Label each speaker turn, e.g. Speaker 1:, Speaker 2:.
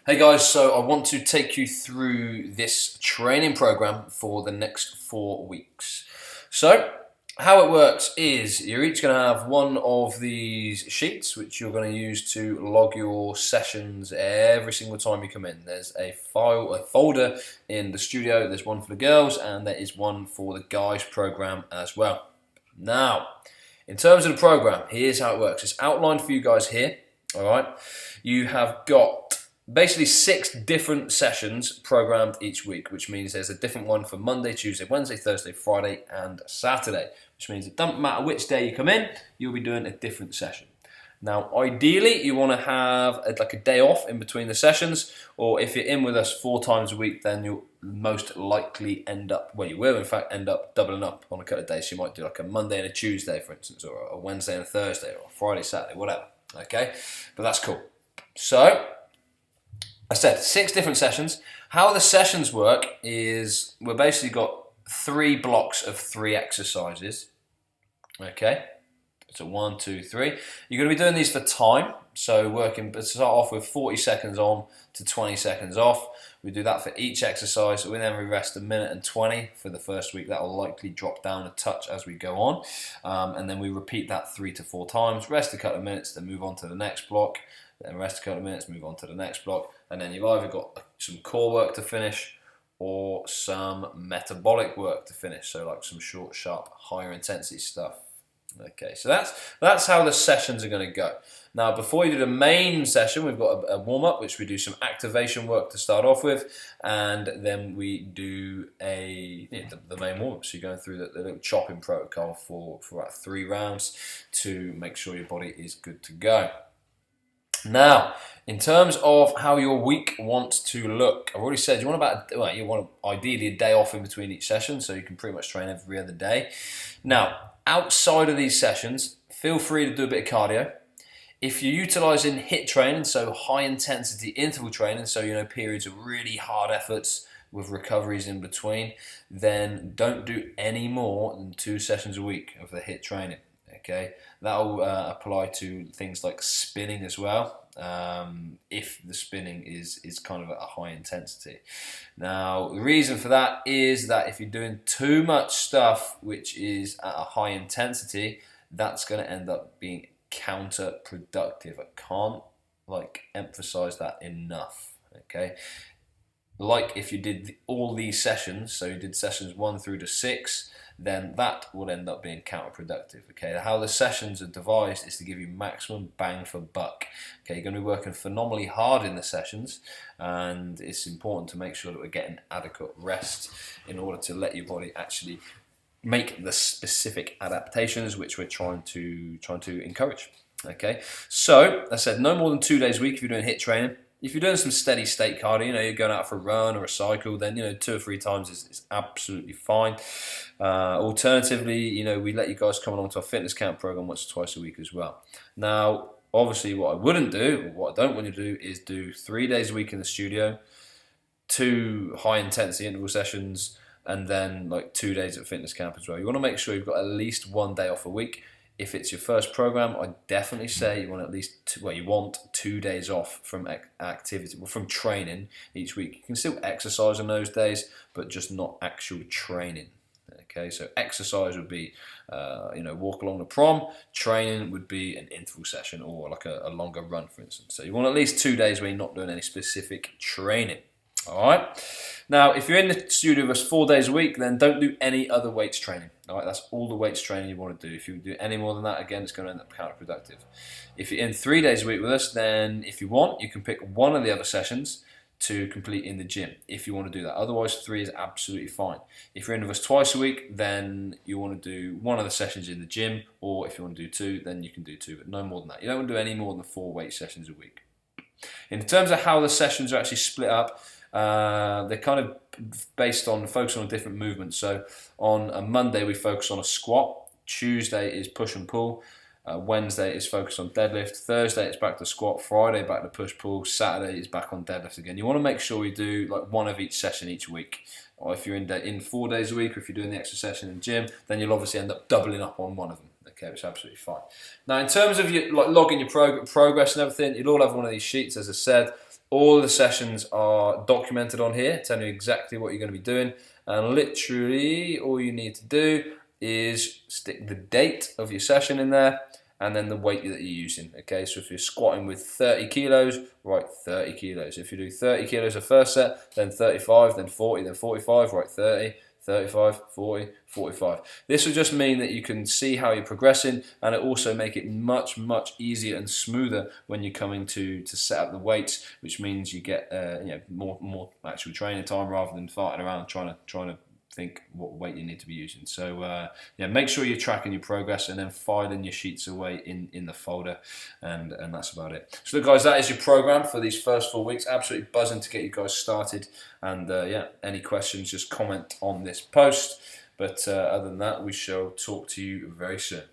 Speaker 1: Hey guys, so I want to take you through this training program for the next 4 weeks. So, how it works is you're each going to have one of these sheets which you're going to use to log your sessions every single time you come in. There's a folder in the studio, there's one for the girls, and there is one for the guys program as well. Now, in terms of the program, here's how it works. It's outlined for you guys here, alright? You have got basically 6 different sessions programmed each week, which means there's a different one for Monday, Tuesday, Wednesday, Thursday, Friday, and Saturday, which means it doesn't matter which day you come in, you'll be doing a different session. Now, ideally, you want to have a day off in between the sessions, or if you're in with us 4 times a week, then you'll most likely end up, well, you will in fact end up doubling up on a couple of days. So you might do like a Monday and a Tuesday, for instance, or a Wednesday and a Thursday, or a Friday, Saturday, whatever. Okay, but that's cool. So, I said 6 different sessions. How the sessions work is we've basically got 3 blocks of 3 exercises. Okay, so 1, 2, 3. You're going to be doing these for time. So start off with 40 seconds on to 20 seconds off. We do that for each exercise. We then rest 1 minute and 20 for the first week. That will likely drop down a touch as we go on. And then we repeat that 3 to 4 times. Rest a couple of minutes, then move on to the next block. Then rest a couple of minutes, move on to the next block. And then you've either got some core work to finish or some metabolic work to finish. So like some short, sharp, higher intensity stuff. Okay, so that's how the sessions are going to go. Now, before you do the main session, we've got a warm-up, which we do some activation work to start off with, and then we do the main warm-up. So you're going through the little chopping protocol for about 3 rounds to make sure your body is good to go. Now, in terms of how your week wants to look, I've already said you want ideally a day off in between each session, so you can pretty much train every other day. Now, outside of these sessions, feel free to do a bit of cardio. If you're utilising HIIT training, so high intensity interval training, so periods of really hard efforts with recoveries in between, then don't do any more than 2 sessions a week of the HIIT training. Okay, that will apply to things like spinning as well, if the spinning is kind of at a high intensity. Now, the reason for that is that if you're doing too much stuff which is at a high intensity, that's going to end up being counterproductive. I can't emphasize that enough. Okay, like if you did all these sessions, so you did sessions 1 through to 6, then that would end up being counterproductive. Okay, how the sessions are devised is to give you maximum bang for buck. Okay, you're going to be working phenomenally hard in the sessions, and it's important to make sure that we're getting adequate rest in order to let your body actually make the specific adaptations which we're trying to encourage. Okay, so I said no more than 2 days a week if you're doing HIIT training. If you're doing some steady state cardio, you're going out for a run or a cycle, then 2 or 3 times is absolutely fine. Alternatively, we let you guys come along to our fitness camp program once or twice a week as well. Now, obviously, what I wouldn't do, or what I don't want you to do, is do 3 days a week in the studio, 2 high intensity interval sessions, and then 2 days at fitness camp as well. You want to make sure you've got at least 1 day off a week. If it's your first program, I definitely say you want at least you want 2 days off from activity, from training each week. You can still exercise on those days, but just not actual training. Okay, so exercise would be, walk along the prom. Training would be an interval session or like a longer run, for instance. So you want at least 2 days where you're not doing any specific training. All right. Now, if you're in the studio with us 4 days a week, then don't do any other weights training. All right, that's all the weights training you want to do. If you do any more than that, again, it's going to end up counterproductive. If you're in 3 days a week with us, then if you want, you can pick one of the other sessions to complete in the gym if you want to do that. Otherwise, 3 is absolutely fine. If you're in with us twice a week, then you want to do one of the sessions in the gym, or if you want to do 2, then you can do 2, but no more than that. You don't want to do any more than 4 weight sessions a week. In terms of how the sessions are actually split up, they're kind of based on focusing on different movements. So on a Monday we focus on a squat, Tuesday is push and pull, Wednesday is focused on deadlift, Thursday it's back to squat, Friday back to push pull, Saturday is back on deadlift again. You want to make sure you do one of each session each week. Or if you're in 4 days a week, or if you're doing the extra session in the gym, then you'll obviously end up doubling up on one of them. Okay, it's absolutely fine. Now, in terms of logging your progress and everything, you'll all have one of these sheets, as I said. All of the sessions are documented on here, telling you exactly what you're going to be doing, and literally all you need to do is stick the date of your session in there and then the weight that you're using. Okay, so if you're squatting with 30 kilos, write 30 kilos. If you do 30 kilos the first set, then 35, then 40, then 45, write 30. 35, 40, 45. This will just mean that you can see how you're progressing, and it also make it much easier and smoother when you're coming to set up the weights, which means you get more actual training time rather than farting around trying to think what weight you need to be using. So make sure you're tracking your progress and then filing your sheets away in the folder, and that's about it. So guys, that is your program for these first 4 weeks. Absolutely buzzing to get you guys started, and any questions, just comment on this post. But other than that, we shall talk to you very soon.